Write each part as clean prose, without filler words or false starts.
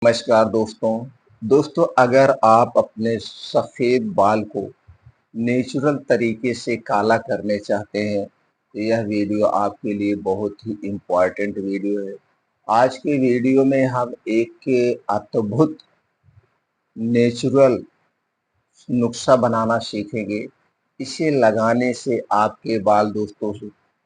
नमस्कार दोस्तों अगर आप अपने सफ़ेद बाल को नेचुरल तरीके से काला करने चाहते हैं तो यह वीडियो आपके लिए बहुत ही इम्पोर्टेंट वीडियो है। आज के वीडियो में हम एक अद्भुत नेचुरल नुस्खा बनाना सीखेंगे। इसे लगाने से आपके बाल दोस्तों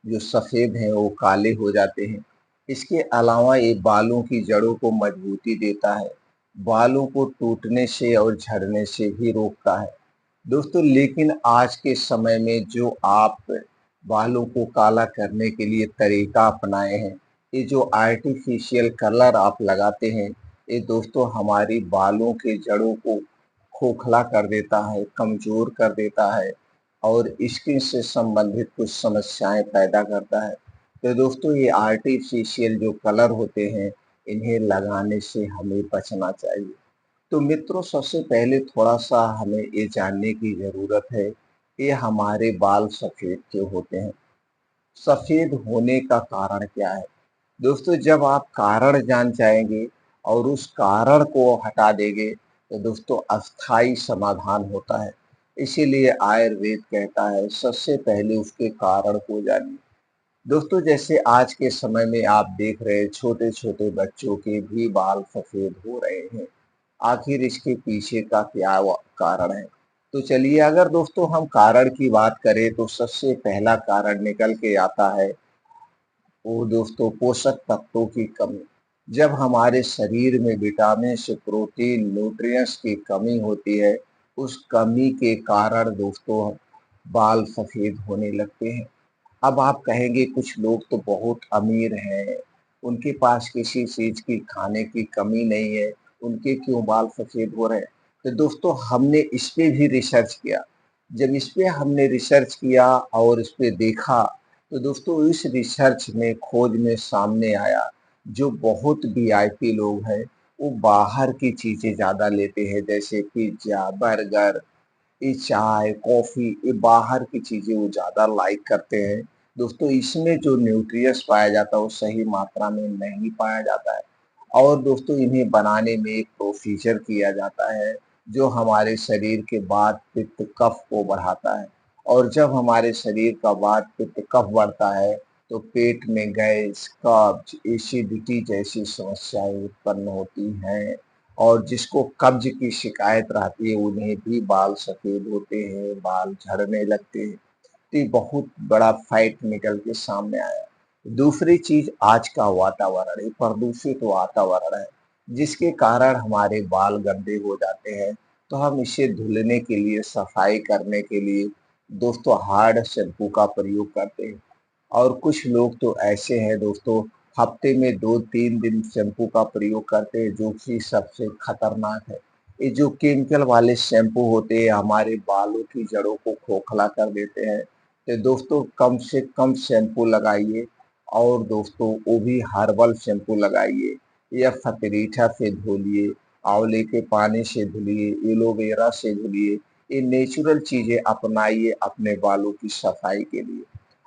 जो सफ़ेद हैं वो काले हो जाते हैं। इसके अलावा ये बालों की जड़ों को मजबूती देता है, बालों को टूटने से और झड़ने से भी रोकता है। दोस्तों लेकिन आज के समय में जो आप बालों को काला करने के लिए तरीका अपनाए हैं, ये जो आर्टिफिशियल कलर आप लगाते हैं, ये दोस्तों हमारी बालों के जड़ों को खोखला कर देता है, कमज़ोर कर देता है और स्किन से संबंधित कुछ समस्याएँ पैदा करता है। तो दोस्तों ये आर्टिफिशियल जो कलर होते हैं, इन्हें लगाने से हमें बचना चाहिए। तो मित्रों सबसे पहले थोड़ा-सा हमें ये जानने की ज़रूरत है कि हमारे बाल सफ़ेद क्यों होते हैं? सफ़ेद होने का कारण क्या है? दोस्तों जब आप कारण जान जाएँगे और उस कारण को हटा देंगे तो दोस्तों अस्थायी समाधान होता है। इसीलिए आयुर्वेद कहता है सबसे पहले उसके कारण को जानिए। दोस्तों जैसे आज के समय में आप देख रहे हैं छोटे-छोटे बच्चों के भी बाल सफ़ेद हो रहे हैं। आखिर इसके पीछे का क्या कारण है? तो चलिए अगर दोस्तों हम कारण की बात करें तो सबसे पहला कारण निकल के आता है वो दोस्तों पोषक तत्वों की कमी। जब हमारे शरीर में विटामिन्स, प्रोटीन, न्यूट्रिएंट्स की कमी होती है, उस कमी के कारण दोस्तों बाल सफ़ेद होने लगते हैं। अब आप कहेंगे कुछ लोग तो बहुत अमीर हैं, उनके पास किसी चीज़ की खाने की कमी नहीं है, उनके क्यों बाल सफ़ेद हो रहे हैं? तो दोस्तों हमने इस पे भी रिसर्च किया। जब इस पे हमने रिसर्च किया और इस पे देखा, तो दोस्तों इस रिसर्च में खोज में सामने आया, जो बहुत वीआईपी लोग हैं, वो बाहर की चीज़ें ज़्यादा लेते हैं जैसे पिज़्ज़ा, बर्गर, ये चाय, कॉफ़ी ये बाहर की चीज़ें वो ज़्यादा लाइक करते हैं। दोस्तों इसमें जो न्यूट्रिएंट्स पाया जाता है वो सही मात्रा में नहीं पाया जाता है और दोस्तों इन्हें बनाने में एक प्रोसीजर किया जाता है, जो हमारे शरीर के वात, पित्त, कफ को बढ़ाता है और जब हमारे शरीर का वात, पित्त, कफ बढ़ता है, तो पेट में गैस, कब्ज़, एसिडिटी जैसी समस्याएँ उत्पन्न होती हैं। और जिसको कब्ज़ की शिकायत रहती है उन्हें भी बाल सफ़ेद होते हैं, बाल झड़ने लगते हैं। तो ये बहुत बड़ा फैक्ट निकल के सामने आया। दूसरी चीज़ आज का वातावरण, ये प्रदूषित वातावरण है, जिसके कारण हमारे बाल गंदे हो जाते हैं। तो हम इसे धुलने के लिए, सफाई करने के लिए दोस्तों हार्ड शैम्पू का प्रयोग करते हैं। और कुछ लोग तो ऐसे हैं दोस्तों हफ्ते में 2-3 दिन शैम्पू का प्रयोग करते हैं जो कि सबसे खतरनाक है। ये जो केमिकल वाले शैम्पू होते हैं हमारे बालों की जड़ों को खोखला कर देते हैं। तो दोस्तों कम से कम शैम्पू लगाइए और दोस्तों वो भी हर्बल शैम्पू लगाइए या फतरीठा से धुलिए, आंवले के पानी से धुलिए, एलोवेरा से धुलिए। ये नेचुरल चीज़ें अपनाइए अपने बालों की सफाई के लिए।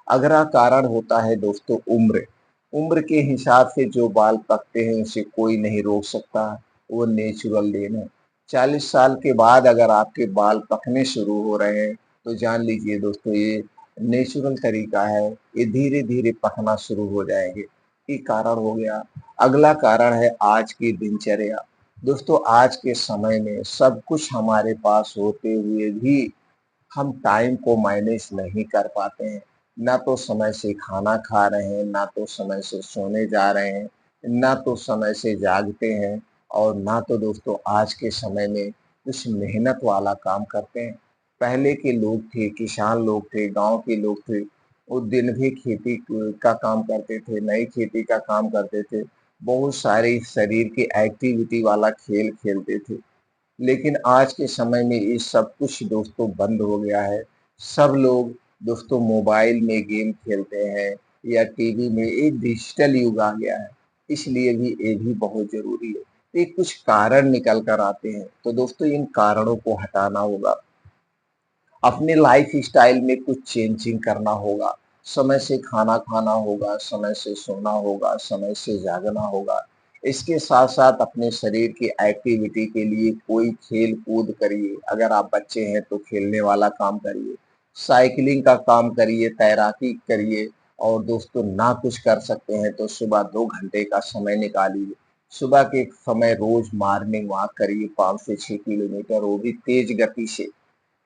अगला कारण होता है दोस्तों उम्र। उम्र के हिसाब से जो बाल पकते हैं उसे कोई नहीं रोक सकता, वो नेचुरल देन है। 40 साल के बाद अगर आपके बाल पकने शुरू हो रहे हैं, तो जान लीजिए दोस्तों ये नेचुरल तरीका है, ये धीरे-धीरे पकना शुरू हो जाएँगे। ये कारण हो गया। अगला कारण है आज की दिनचर्या। दोस्तों आज के समय में सब कुछ हमारे पास होते हुए भी हम टाइम को मैनेज नहीं कर पाते हैं। ना तो समय से खाना खा रहे हैं, ना तो समय से सोने जा रहे हैं, ना तो समय से जागते हैं और ना तो दोस्तों आज के समय में कुछ मेहनत वाला काम करते हैं। पहले के लोग थे, किसान लोग थे, गाँव के लोग थे, वो दिन भी खेती का काम करते थे, नई खेती का काम करते थे। बहुत सारे शरीर की एक्टिविटी वाला खेल खेलते थे। लेकिन आज के समय में ये सब कुछ दोस्तों बंद हो गया है। सब लोग दोस्तों मोबाइल में गेम खेलते हैं या टीवी में, एक डिजिटल युग आ गया है, इसलिए भी ये भी बहुत ज़रूरी है। ये कुछ कारण निकल कर आते हैं, तो दोस्तों इन कारणों को हटाना होगा। अपने लाइफ़स्टाइल में कुछ चेंजिंग करना होगा। समय से खाना खाना होगा, समय से सोना होगा, समय से जागना होगा। इसके साथ-साथ अपने शरीर की एक्टिविटी के लिए कोई खेल-कूद करिए। अगर आप बच्चे हैं तो खेलने वाला काम करिए, साइकिलिंग का काम करिए, तैराकी करिए और दोस्तों ना कुछ कर सकते हैं तो सुबह 2 घंटे का समय निकालिए। सुबह के समय रोज़ मॉर्निंग वॉक करिए 5 से 6 किलोमीटर, वो भी तेज़ गति से।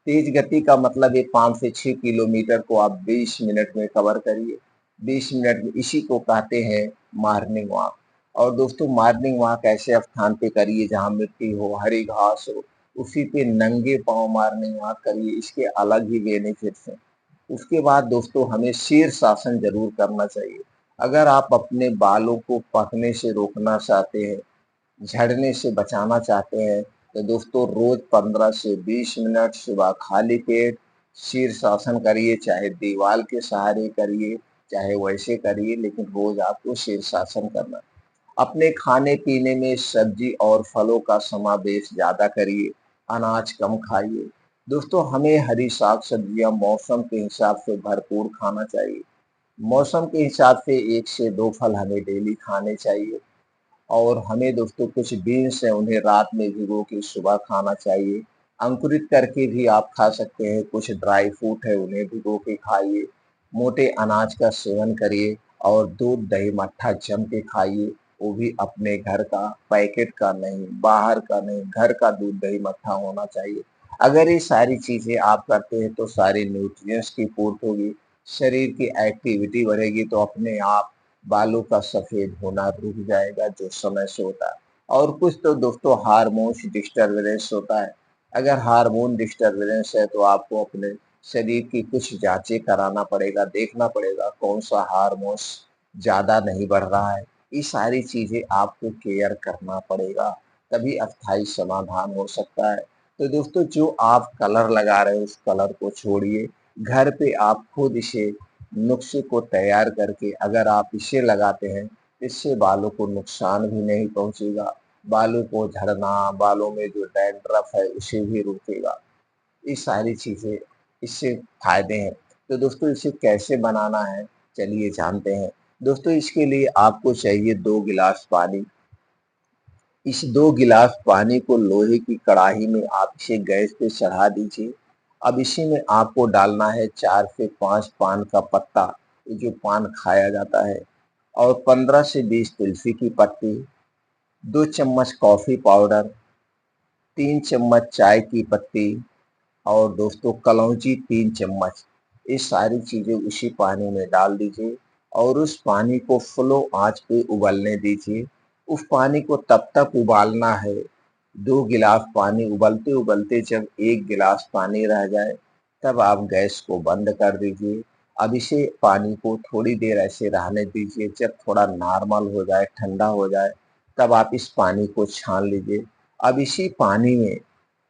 तेज़ गति का मतलब है 5 से 6 किलोमीटर को आप 20 मिनट में कवर करिए। 20 मिनट में इसी को कहते हैं मॉर्निंग वॉक। और दोस्तों मॉर्निंग वॉक ऐसे स्थान पे करिए जहाँ मिट्टी हो, हरी घास हो, उसी पे नंगे पाँव मॉर्निंग वॉक करिए, इसके अलग ही बेनिफिट्स हैं। उसके बाद दोस्तों हमें शीर्षासन ज़रूर करना चाहिए। अगर आप अपने बालों को पकने से रोकना चाहते हैं, झड़ने से बचाना चाहते हैं तो दोस्तों रोज 15 से 20 मिनट सुबह खाली पेट शीर्षासन करिए, चाहे दीवार के सहारे करिए, चाहे वैसे करिए, लेकिन रोज आपको शीर्षासन करना है। अपने खाने पीने में सब्जी और फलों का समावेश ज्यादा करिए, अनाज कम खाइए। दोस्तों हमें हरी साग सब्जियां मौसम के हिसाब से भरपूर खाना चाहिए। मौसम के हिसाब से 1 से 2 फल हमें डेली खाने चाहिए। और हमें दोस्तों कुछ बीन्स हैं उन्हें रात में भिगो के सुबह खाना चाहिए। अंकुरित करके भी आप खा सकते हैं, कुछ ड्राई फ्रूट है उन्हें भिगो के खाइए। मोटे अनाज का सेवन करिए और दूध दही मट्ठा जम के खाइए, वो भी अपने घर का, पैकेट का नहीं, बाहर का नहीं, घर का दूध दही मट्ठा होना चाहिए। अगर ये सारी चीजें आप करते हैं तो सारे न्यूट्रिएंट्स की पूर्ति होगी, शरीर की एक्टिविटी बढ़ेगी तो अपने आप बालों का सफेद होना रुक जाएगा जो समय से होता है। और कुछ तो दोस्तों हार्मोन्स डिस्टरबेंस होता है। अगर हार्मोन डिस्टरबेंस है तो आपको अपने शरीर की कुछ जांचें कराना पड़ेगा, देखना पड़ेगा कौन सा हार्मोन्स ज्यादा नहीं बढ़ रहा है। ये सारी चीजें आपको केयर करना पड़ेगा, तभी अस्थायी समाधान हो सकता है। तो दोस्तों जो आप कलर लगा रहे हो उस कलर को छोड़िए, घर पे आप खुद इसे नुस्खे को तैयार करके अगर आप इसे लगाते हैं, इससे बालों को नुकसान भी नहीं पहुंचेगा, बालों को झड़ना, बालों में जो डैंड्रफ है उसे भी रोकेगा। ये सारी चीज़ें इससे फायदे हैं। तो दोस्तों इसे कैसे बनाना है, चलिए जानते हैं। दोस्तों इसके लिए आपको चाहिए 2 गिलास पानी। इस 2 गिलास पानी को लोहे की कढ़ाई में आप इसे गैस पे चढ़ा दीजिए। अब इसी में आपको डालना है 4 से 5 पान का पत्ता, ये जो पान खाया जाता है, और 15 से 20 तुलसी की पत्ती, 2 चम्मच कॉफ़ी पाउडर, 3 चम्मच चाय की पत्ती और दोस्तों कलौंजी 3 चम्मच। ये सारी चीज़ें उसी पानी में डाल दीजिए और उस पानी को फुलो आँच पे उबलने दीजिए। उस पानी को तब तक उबालना है, 2 गिलास पानी उबलते-उबलते जब 1 गिलास पानी रह जाए, तब आप गैस को बंद कर दीजिए। अब इसे पानी को थोड़ी देर ऐसे रहने दीजिए, जब थोड़ा नॉर्मल हो जाए, ठंडा हो जाए, तब आप इस पानी को छान लीजिए। अब इसी पानी में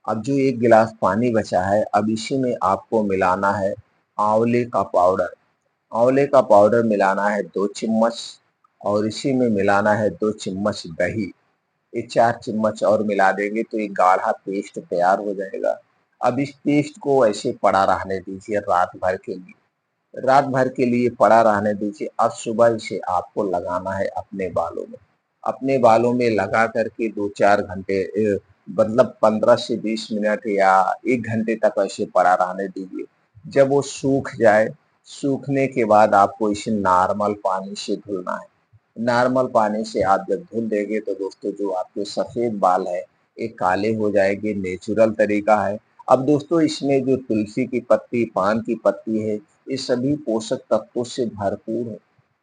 अब जो 1 गिलास पानी बचा है, अब इसी में आपको मिलाना है आंवले का पाउडर। आंवले का पाउडर मिलाना है 2 चम्मच और इसी में मिलाना है 2 चम्मच दही। ये 4 चम्मच और मिला देंगे तो एक गाढ़ा पेस्ट तैयार हो जाएगा। अब इस पेस्ट को ऐसे पड़ा रहने दीजिए रात भर के लिए। रात भर के लिए पड़ा रहने दीजिए। अब सुबह इसे आपको लगाना है अपने बालों में। अपने बालों में लगा करके 2-4 घंटे मतलब 15 से 20 मिनट या 1 घंटे तक ऐसे पड़ा रहने दीजिए। जब वो सूख जाए, सूखने के बाद आपको इसे नॉर्मल पानी से धुलना है। नॉर्मल पानी से आप जब धुल देंगे तो दोस्तों जो आपके सफ़ेद बाल हैं, ये काले हो जाएँगे, नेचुरल तरीका है। अब दोस्तों इसमें जो तुलसी की पत्ती, पान की पत्ती है, ये सभी पोषक तत्वों से भरपूर है।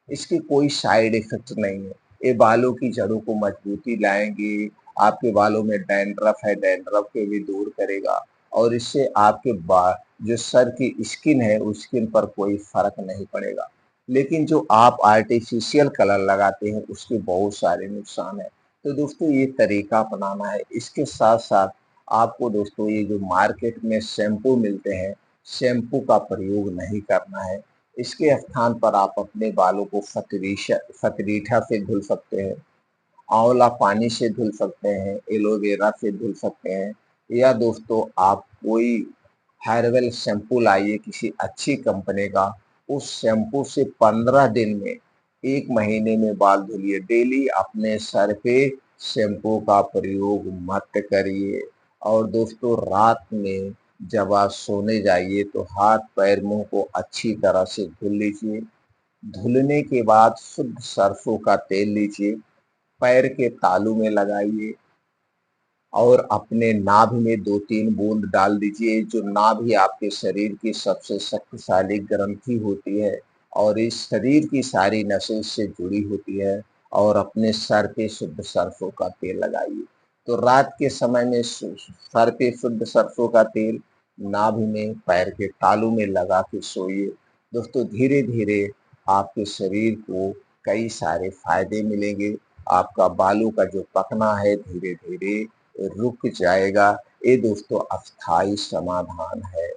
इसके कोई साइड इफ़ेक्ट नहीं है। ये बालों की जड़ों को मजबूती लाएँगे, आपके बालों में डैंड्रफ है, डैंड्रफ को भी दूर करेगा और इससे आपके बा जो सर की स्किन है, उस स्किन पर कोई फ़र्क नहीं पड़ेगा। लेकिन जो आप आर्टिफ़िशियल कलर लगाते हैं, उसके बहुत सारे नुकसान हैं। तो दोस्तों ये तरीका अपनाना है। इसके साथ-साथ आपको दोस्तों ये जो मार्केट में शैम्पू मिलते हैं, शैम्पू का प्रयोग नहीं करना है। इसके स्थान पर आप अपने बालों को फतरीठा से धुल सकते हैं, आंवला पानी से धुल सकते हैं, एलोवेरा से धुल सकते हैं, या दोस्तों आप कोई हेर्बल शैम्पू लाइए किसी अच्छी कंपनी का, उस शैम्पू से 15 दिन में 1 महीने में बाल धुलिए। डेली अपने सर पे शैम्पू का प्रयोग मत करिए। और दोस्तों, रात में जब आप सोने जाइए तो हाथ पैर मुंह को अच्छी तरह से धुल लीजिए। धुलने के बाद शुद्ध सरसों का तेल लीजिए, पैर के तालू में लगाइए और अपने नाभि में 2-3 बूंद डाल दीजिए। जो नाभि आपके शरीर की सबसे शक्तिशाली ग्रंथि होती है और इस शरीर की सारी नसें इससे जुड़ी होती है। और अपने सर पे शुद्ध सरसों का तेल लगाइए। तो रात के समय में सर पे शुद्ध सरसों का तेल नाभि में, पैर के तालू में लगा के सोइए। दोस्तों, धीरे धीरे आपके शरीर को कई सारे फायदे मिलेंगे। आपका बालों का जो पकना है धीरे धीरे रुक जाएगा। ये दोस्तों अस्थाई समाधान है।